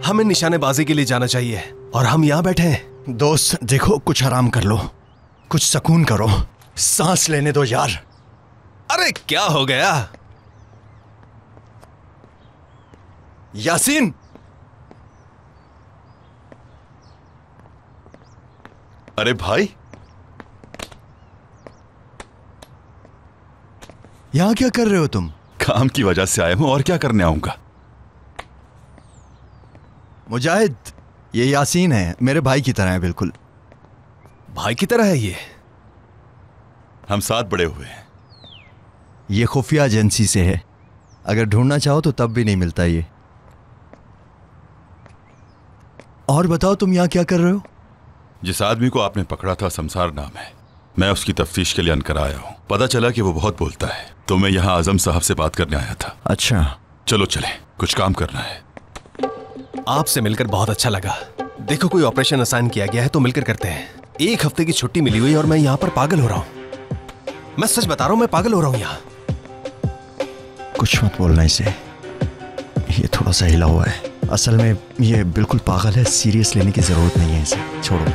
हमें निशानेबाजी के लिए जाना चाहिए और हम यहां बैठे हैं। दोस्त देखो, कुछ आराम कर लो, कुछ सुकून करो, सांस लेने दो यार। अरे क्या हो गया? यासीन, अरे भाई, यहां क्या कर रहे हो तुम? काम की वजह से आया हूं, और क्या करने आऊंगा। मुजाहिद, ये यासीन है, मेरे भाई की तरह है, बिल्कुल भाई की तरह है ये। हम साथ बड़े हुए हैं। ये खुफिया एजेंसी से है, अगर ढूंढना चाहो तो तब भी नहीं मिलता ये। और बताओ, तुम यहां क्या कर रहे हो? जिस आदमी को आपने पकड़ा था, शमसार नाम है, मैं उसकी तफ्तीश के लिए अनकरा आया हूं। पता चला कि वो बहुत बोलता है, तो मैं यहाँ आजम साहब से बात करने आया था। अच्छा, चलो चलें, कुछ काम करना है। आपसे मिलकर बहुत अच्छा लगा। देखो, कोई ऑपरेशन असाइन किया गया है तो मिलकर करते हैं। 1 हफ्ते की छुट्टी मिली हुई और मैं यहाँ पर पागल हो रहा हूँ। मैं सच बता रहा हूँ, मैं पागल हो रहा हूँ यहाँ। कुछ मत बोलना इसे, ये थोड़ा सा हिला हुआ है। असल में ये बिल्कुल पागल है, सीरियस लेने की जरूरत नहीं है इसे, छोड़ो।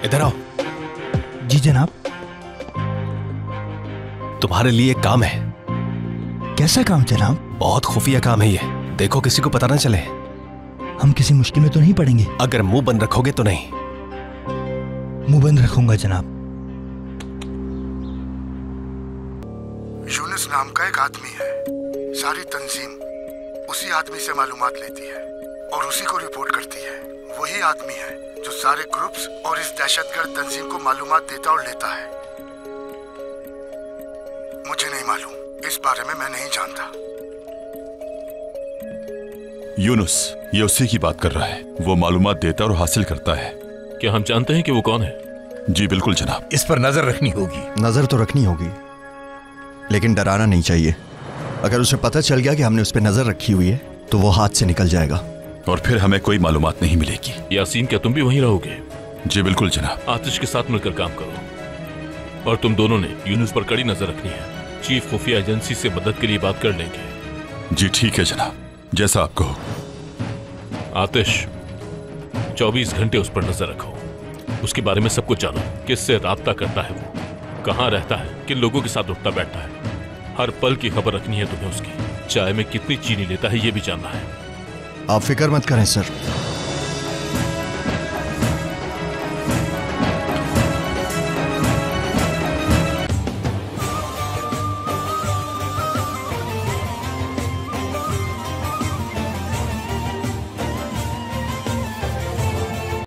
इधर आओ। जी जनाब। तुम्हारे लिए एक काम है। कैसा काम जनाब? बहुत खुफिया काम है ये, देखो किसी को पता ना चले। हम किसी मुश्किल में तो नहीं पड़ेंगे? अगर मुंह बंद रखोगे तो नहीं। मुंह बंद रखूंगा जनाब। यूनुस नाम का एक आदमी है, सारी तंजीम उसी आदमी से मालूमात लेती है और उसी को रिपोर्ट करती है। वही आदमी है जो सारे ग्रुप्स और इस दहशतगर्द तंजीम को मालूमात देता और लेता है। मुझे नहीं मालूम, इस बारे में मैं नहीं जानता। यूनुस, ये उसी की बात कर रहा है। वो मालूमात देता और हासिल करता है। क्या हम जानते हैं कि वो कौन है? जी बिल्कुल जनाब। इस पर नजर रखनी होगी। नजर तो रखनी होगी, लेकिन डराना नहीं चाहिए। अगर उसे पता चल गया कि हमने उस पर नजर रखी हुई है तो वो हाथ से निकल जाएगा और फिर हमें कोई मालूमात नहीं मिलेगी। यासीन, क्या तुम भी वहीं रहोगे? जी बिल्कुल जनाब। आतिश के साथ मिलकर काम करो और तुम दोनों ने यूनुस पर कड़ी नजर रखनी है। चीफ खुफिया एजेंसी से मदद के लिए बात कर लेंगे। जी ठीक है जनाब, जैसा आप कहो। आतिश, 24 घंटे उस पर नजर रखो। उसके बारे में सब कुछ जानो। किससे राब्ता करता है वो, कहाँ रहता है, किन लोगों के साथ उठता बैठता है। हर पल की खबर रखनी है तुम्हें उसकी। चाय में कितनी चीनी लेता है ये भी जानना है। आप फिक्र मत करें सर।